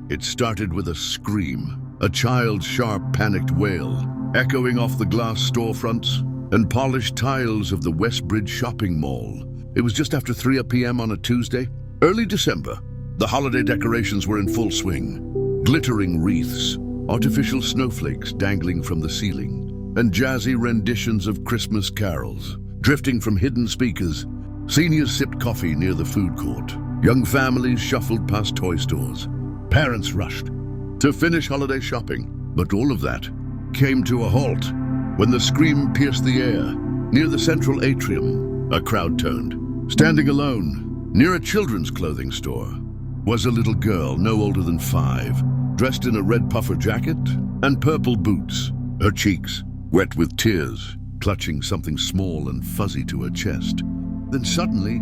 It started with a scream, a child's sharp, panicked wail, echoing off the glass storefronts and polished tiles of the Westbridge shopping mall. It was just after 3 p.m. on a Tuesday, early December. The holiday decorations were in full swing. Glittering wreaths, artificial snowflakes dangling from the ceiling, and jazzy renditions of Christmas carols drifting from hidden speakers. Seniors sipped coffee near the food court. Young families shuffled past toy stores. Parents rushed to finish holiday shopping. But all of that came to a halt when the scream pierced the air. Near the central atrium, a crowd turned. Standing alone, near a children's clothing store, was a little girl no older than 5, dressed in a red puffer jacket and purple boots, her cheeks wet with tears, clutching something small and fuzzy to her chest. Then suddenly,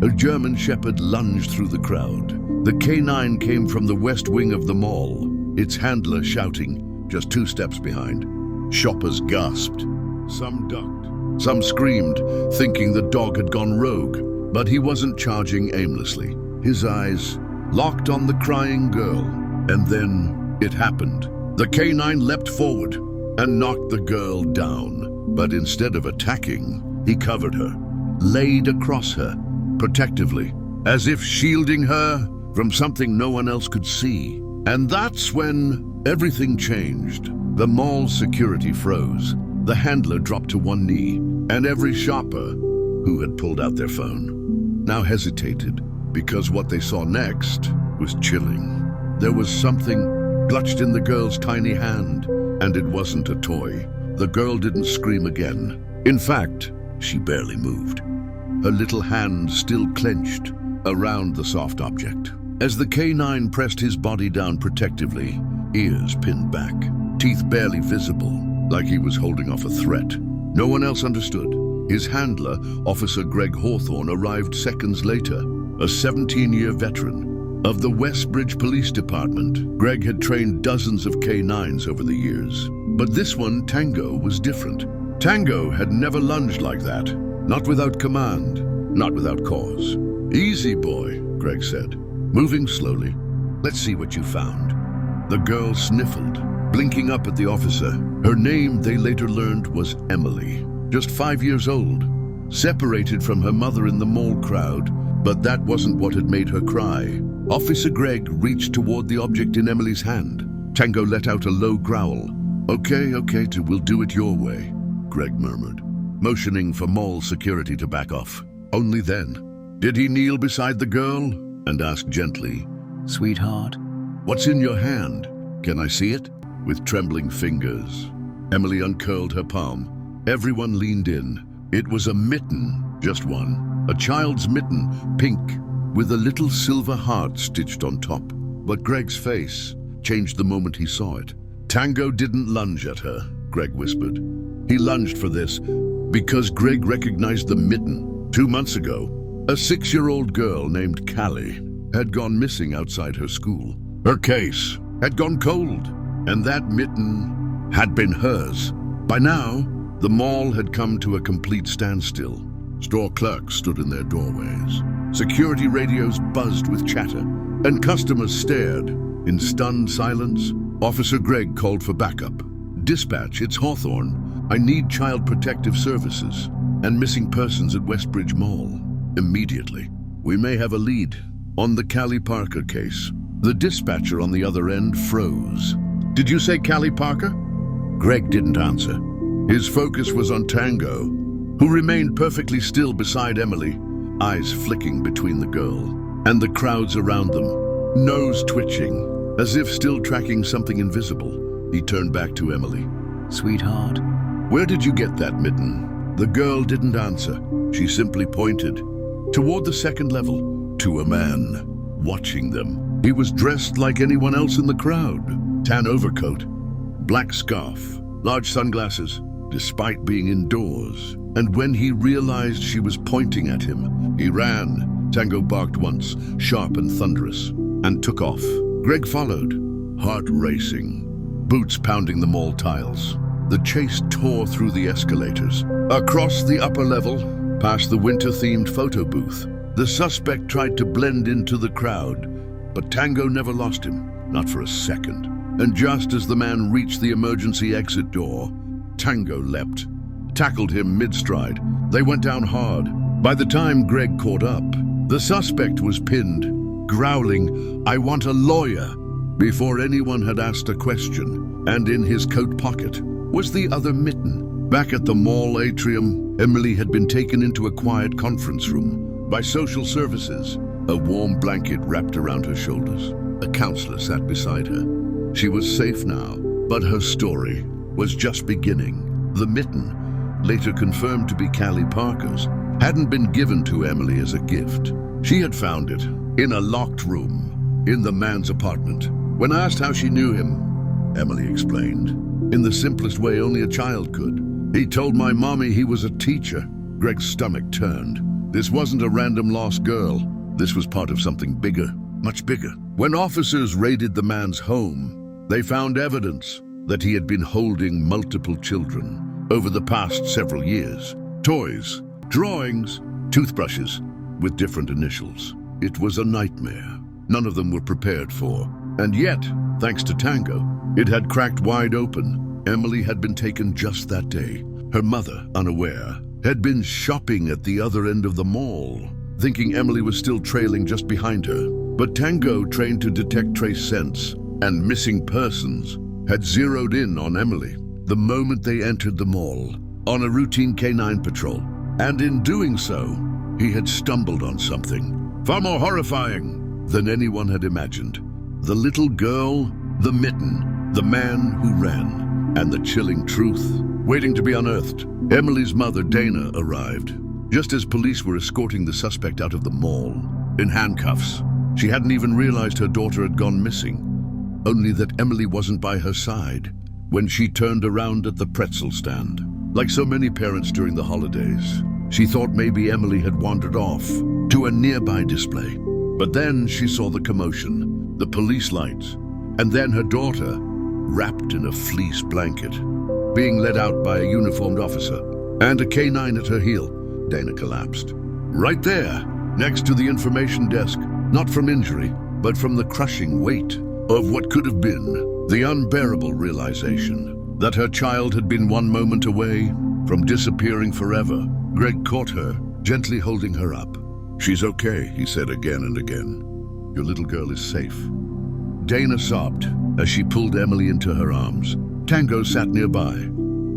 a German shepherd lunged through the crowd. The K9 came from the west wing of the mall, its handler shouting just 2 steps behind. Shoppers gasped. Some ducked. Some screamed, thinking the dog had gone rogue. But he wasn't charging aimlessly. His eyes locked on the crying girl. And then it happened. The K9 leapt forward and knocked the girl down. But instead of attacking, he covered her, laid across her, protectively, as if shielding her from something no one else could see. And that's when everything changed. The mall's security froze. The handler dropped to one knee, and every shopper who had pulled out their phone now hesitated, because what they saw next was chilling. There was something clutched in the girl's tiny hand, and it wasn't a toy. The girl didn't scream again. In fact, she barely moved. Her little hand still clenched around the soft object. As the K9 pressed his body down protectively, ears pinned back, teeth barely visible, like he was holding off a threat. No one else understood. His handler, Officer Greg Hawthorne, arrived seconds later, a 17-year veteran of the Westbridge Police Department. Greg had trained dozens of K9s over the years, but this one, Tango, was different. Tango had never lunged like that, not without command, not without cause. "Easy, boy," Greg said, moving slowly. "Let's see what you found." The girl sniffled, blinking up at the officer. Her name, they later learned, was Emily, just 5 years old, separated from her mother in the mall crowd, but that wasn't what had made her cry. Officer Greg reached toward the object in Emily's hand. Tango let out a low growl. Okay, we'll do it your way," Greg murmured, motioning for mall security to back off. Only then did he kneel beside the girl and ask gently, "Sweetheart, what's in your hand? Can I see it?" With trembling fingers, Emily uncurled her palm. Everyone leaned in. It was a mitten, just one. A child's mitten, pink, with a little silver heart stitched on top. But Greg's face changed the moment he saw it. "Tango didn't lunge at her," Greg whispered. "He lunged for this because Greg recognized the mitten. 2 months ago, a 6-year-old girl named Callie had gone missing outside her school. Her case had gone cold, and that mitten had been hers. By now, the mall had come to a complete standstill. Store clerks stood in their doorways. Security radios buzzed with chatter, and customers stared. In stunned silence, Officer Greg called for backup. "Dispatch, it's Hawthorne. I need Child Protective Services and missing persons at Westbridge Mall. Immediately. We may have a lead on the Callie Parker case." The dispatcher on the other end froze. "Did you say Callie Parker?" Greg didn't answer. His focus was on Tango, who remained perfectly still beside Emily, eyes flicking between the girl and the crowds around them, nose twitching, as if still tracking something invisible. He turned back to Emily. "Sweetheart, where did you get that mitten?" The girl didn't answer. She simply pointed toward the second level, to a man watching them. He was dressed like anyone else in the crowd. Tan overcoat, black scarf, large sunglasses, despite being indoors. And when he realized she was pointing at him, he ran. Tango barked once, sharp and thunderous, and took off. Greg followed, heart racing, boots pounding the mall tiles. The chase tore through the escalators, across the upper level, past the winter-themed photo booth, The suspect tried to blend into the crowd, but Tango never lost him, not for a second. And just as the man reached the emergency exit door, Tango leapt, tackled him mid-stride. They went down hard. By the time Greg caught up, the suspect was pinned, growling, "I want a lawyer," before anyone had asked a question. And in his coat pocket was the other mitten. Back at the mall atrium, Emily had been taken into a quiet conference room by social services, a warm blanket wrapped around her shoulders. A counselor sat beside her. She was safe now, but her story was just beginning. The mitten, later confirmed to be Callie Parker's, hadn't been given to Emily as a gift. She had found it in a locked room in the man's apartment. When asked how she knew him, Emily explained, in the simplest way only a child could. "He told my mommy he was a teacher." Greg's stomach turned. This wasn't a random lost girl. This was part of something bigger, much bigger. When officers raided the man's home, they found evidence that he had been holding multiple children over the past several years. Toys, drawings, toothbrushes with different initials. It was a nightmare none of them were prepared for. And yet, thanks to Tango, it had cracked wide open. Emily had been taken just that day. Her mother, unaware, had been shopping at the other end of the mall, thinking Emily was still trailing just behind her. But Tango, trained to detect trace scents and missing persons, had zeroed in on Emily the moment they entered the mall on a routine K9 patrol. And in doing so, he had stumbled on something far more horrifying than anyone had imagined. The little girl, the mitten, the man who ran, and the chilling truth waiting to be unearthed. Emily's mother, Dana, arrived just as police were escorting the suspect out of the mall in handcuffs. She hadn't even realized her daughter had gone missing, only that Emily wasn't by her side when she turned around at the pretzel stand. Like so many parents during the holidays, she thought maybe Emily had wandered off to a nearby display. But then she saw the commotion, the police lights, and then her daughter, wrapped in a fleece blanket, being led out by a uniformed officer, and a K9 at her heel. Dana collapsed. Right there, next to the information desk, not from injury, but from the crushing weight of what could have been, the unbearable realization that her child had been one moment away from disappearing forever. Greg caught her, gently holding her up. "She's okay," he said again and again. "Your little girl is safe." Dana sobbed as she pulled Emily into her arms. Tango sat nearby,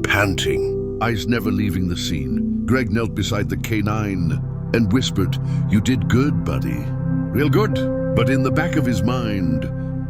panting, eyes never leaving the scene. Greg knelt beside the K9 and whispered, "You did good, buddy. Real good." But in the back of his mind,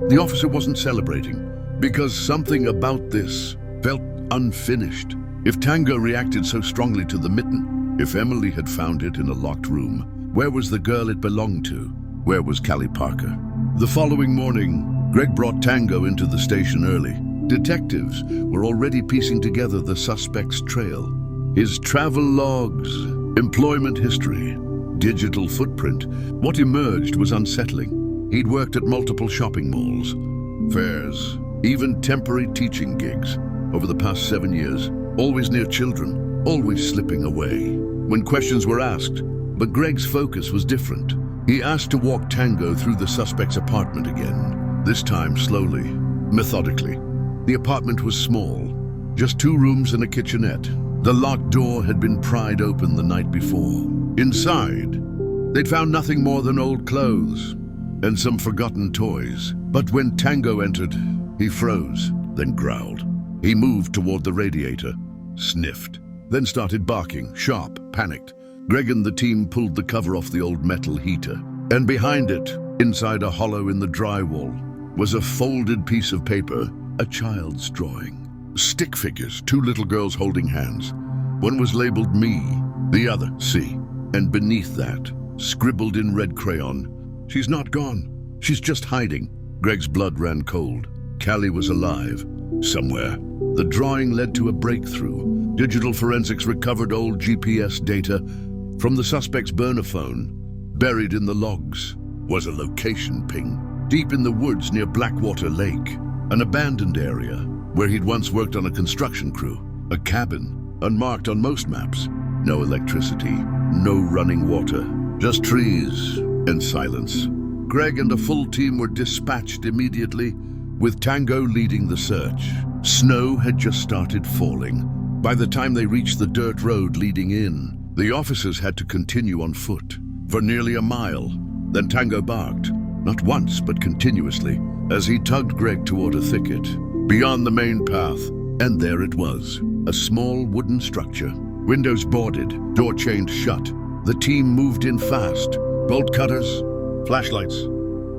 the officer wasn't celebrating, because something about this felt unfinished. If Tango reacted so strongly to the mitten, if Emily had found it in a locked room, where was the girl it belonged to? Where was Callie Parker? The following morning, Greg brought Tango into the station early. Detectives were already piecing together the suspect's trail. His travel logs, employment history, digital footprint. What emerged was unsettling. He'd worked at multiple shopping malls, fairs, even temporary teaching gigs over the past 7 years, always near children, always slipping away when questions were asked. But Greg's focus was different. He asked to walk Tango through the suspect's apartment again, this time slowly, methodically. The apartment was small, just 2 rooms and a kitchenette. The locked door had been pried open the night before. Inside, they'd found nothing more than old clothes and some forgotten toys. But when Tango entered, he froze, then growled. He moved toward the radiator, sniffed, then started barking, sharp, panicked. Greg and the team pulled the cover off the old metal heater, and behind it, inside a hollow in the drywall, was a folded piece of paper, a child's drawing. Stick figures, 2 little girls holding hands. One was labeled me, the other C. And beneath that, scribbled in red crayon, "She's not gone, she's just hiding." Greg's blood ran cold. Callie was alive, somewhere. The drawing led to a breakthrough. Digital forensics recovered old GPS data from the suspect's burner phone. Buried in the logs was a location ping, deep in the woods near Blackwater Lake, an abandoned area where he'd once worked on a construction crew. A cabin, unmarked on most maps. No electricity, no running water. Just trees and silence. Greg and a full team were dispatched immediately, with Tango leading the search. Snow had just started falling. By the time they reached the dirt road leading in, the officers had to continue on foot for nearly a mile. Then Tango barked, not once but continuously, as he tugged Greg toward a thicket beyond the main path. And there it was, a small wooden structure. Windows boarded, door chained shut. The team moved in fast. Bolt cutters, flashlights,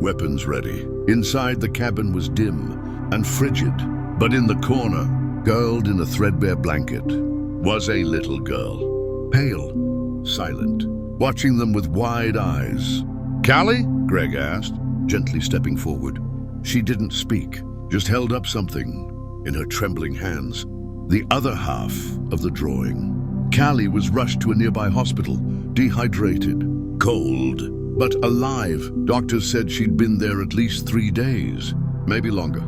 weapons ready. Inside, the cabin was dim and frigid, but in the corner, curled in a threadbare blanket, was a little girl. Pale, silent, watching them with wide eyes. "Callie?" Greg asked, gently stepping forward. She didn't speak, just held up something in her trembling hands, the other half of the drawing. Callie was rushed to a nearby hospital, dehydrated, cold, but alive. Doctors said she'd been there at least 3 days, maybe longer,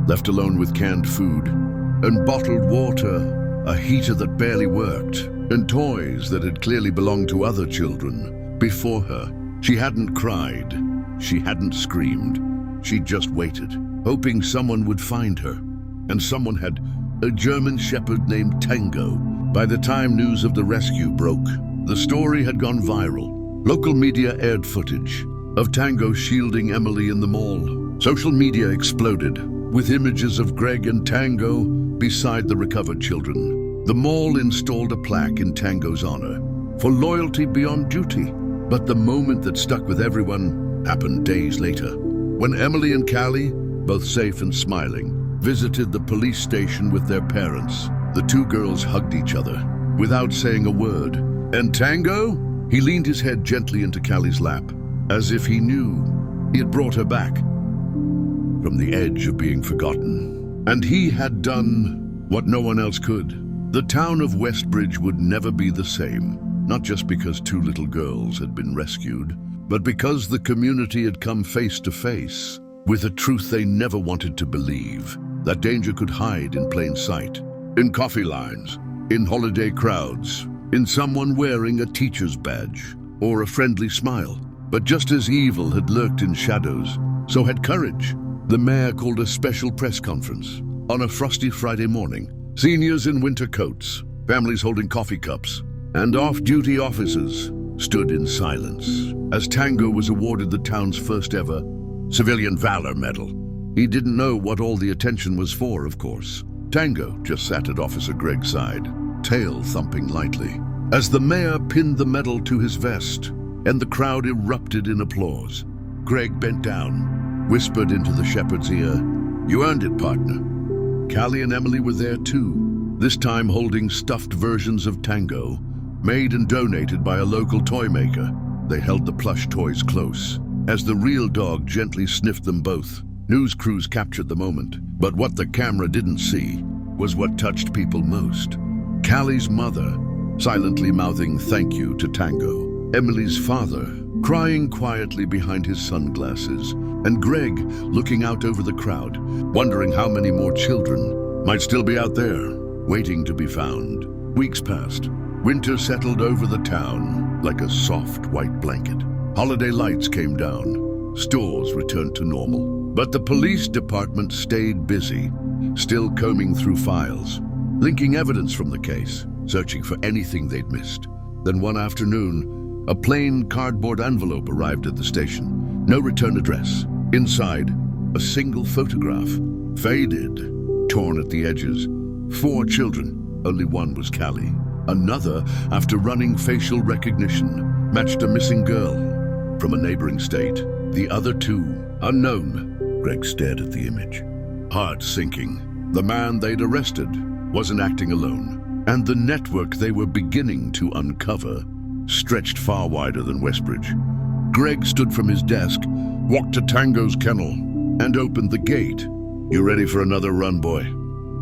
left alone with canned food and bottled water, a heater that barely worked, and toys that had clearly belonged to other children before her. She hadn't cried, she hadn't screamed, she'd just waited, hoping someone would find her. And someone had, a German shepherd named Tango. By the time news of the rescue broke, the story had gone viral. Local media aired footage of Tango shielding Emily in the mall. Social media exploded with images of Greg and Tango beside the recovered children. The mall installed a plaque in Tango's honor for loyalty beyond duty. But the moment that stuck with everyone happened days later, when Emily and Callie, both safe and smiling, visited the police station with their parents. The two girls hugged each other without saying a word. And Tango? He leaned his head gently into Callie's lap, as if he knew he had brought her back from the edge of being forgotten. And he had done what no one else could. The town of Westbridge would never be the same, not just because 2 little girls had been rescued, but because the community had come face to face with a truth they never wanted to believe, that danger could hide in plain sight, in coffee lines, in holiday crowds, in someone wearing a teacher's badge or a friendly smile. But just as evil had lurked in shadows, so had courage. The mayor called a special press conference on a frosty Friday morning. Seniors in winter coats, families holding coffee cups, and off-duty officers stood in silence as Tango was awarded the town's first ever Civilian Valor Medal. He didn't know what all the attention was for, of course. Tango just sat at Officer Greg's side, tail thumping lightly, as the mayor pinned the medal to his vest, and the crowd erupted in applause. Greg bent down, whispered into the shepherd's ear, "You earned it, partner." Callie and Emily were there too, this time holding stuffed versions of Tango, made and donated by a local toy maker. They held the plush toys close, as the real dog gently sniffed them both. News crews captured the moment, but what the camera didn't see was what touched people most. Callie's mother, silently mouthing thank you to Tango. Emily's father, crying quietly behind his sunglasses. And Greg, looking out over the crowd, wondering how many more children might still be out there, waiting to be found. Weeks passed. Winter settled over the town like a soft white blanket. Holiday lights came down. Stores returned to normal. But the police department stayed busy, still combing through files, linking evidence from the case, searching for anything they'd missed. Then one afternoon, a plain cardboard envelope arrived at the station. No return address. Inside, a single photograph, faded, torn at the edges. 4 children, only one was Callie. Another, after running facial recognition, matched a missing girl from a neighboring state. The other 2, unknown. Greg stared at the image, heart sinking. The man they'd arrested wasn't acting alone, and the network they were beginning to uncover stretched far wider than Westbridge. Greg stood from his desk, walked to Tango's kennel, and opened the gate. "You ready for another run, boy?"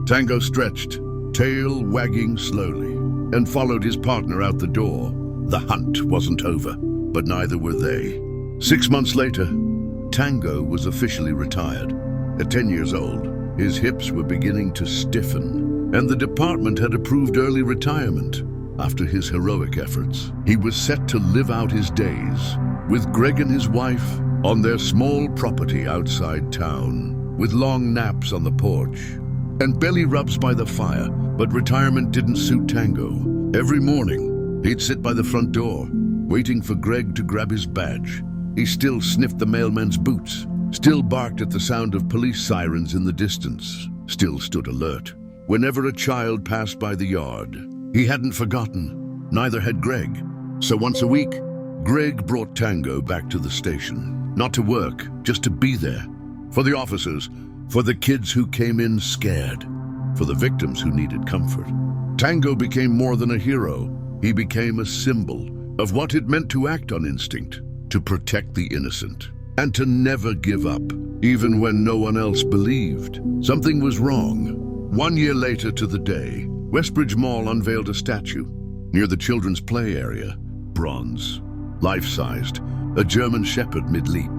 Tango stretched, tail wagging slowly, and followed his partner out the door. The hunt wasn't over, but neither were they. 6 months later, Tango was officially retired. At 10 years old, his hips were beginning to stiffen, and the department had approved early retirement. After his heroic efforts, he was set to live out his days with Greg and his wife on their small property outside town, with long naps on the porch and belly rubs by the fire. But retirement didn't suit Tango. Every morning, he'd sit by the front door, waiting for Greg to grab his badge. He still sniffed the mailman's boots, still barked at the sound of police sirens in the distance, still stood alert whenever a child passed by the yard. He hadn't forgotten, neither had Greg. So once a week, Greg brought Tango back to the station. Not to work, just to be there. For the officers, for the kids who came in scared, for the victims who needed comfort. Tango became more than a hero. He became a symbol of what it meant to act on instinct, to protect the innocent, and to never give up, even when no one else believed something was wrong. 1 year later to the day, Westbridge Mall unveiled a statue near the children's play area, bronze, life-sized, a German shepherd mid-leap,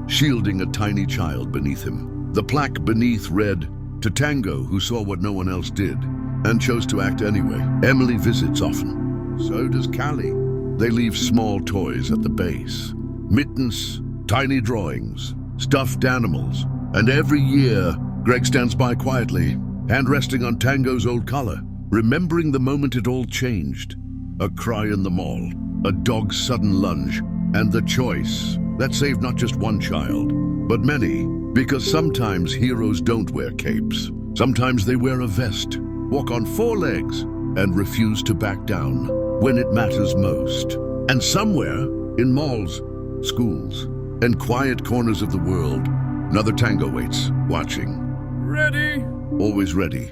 shielding a tiny child beneath him. The plaque beneath read, "To Tango, who saw what no one else did and chose to act anyway." Emily visits often. So does Callie. They leave small toys at the base. Mittens, tiny drawings, stuffed animals. And every year, Greg stands by quietly, hand resting on Tango's old collar, remembering the moment it all changed. A cry in the mall, a dog's sudden lunge, and the choice that saved not just one child, but many. Because sometimes heroes don't wear capes. Sometimes they wear a vest, walk on 4 legs, and refuse to back down when it matters most. And somewhere, in malls, schools, and quiet corners of the world, another Tango waits, watching. Ready? Always ready.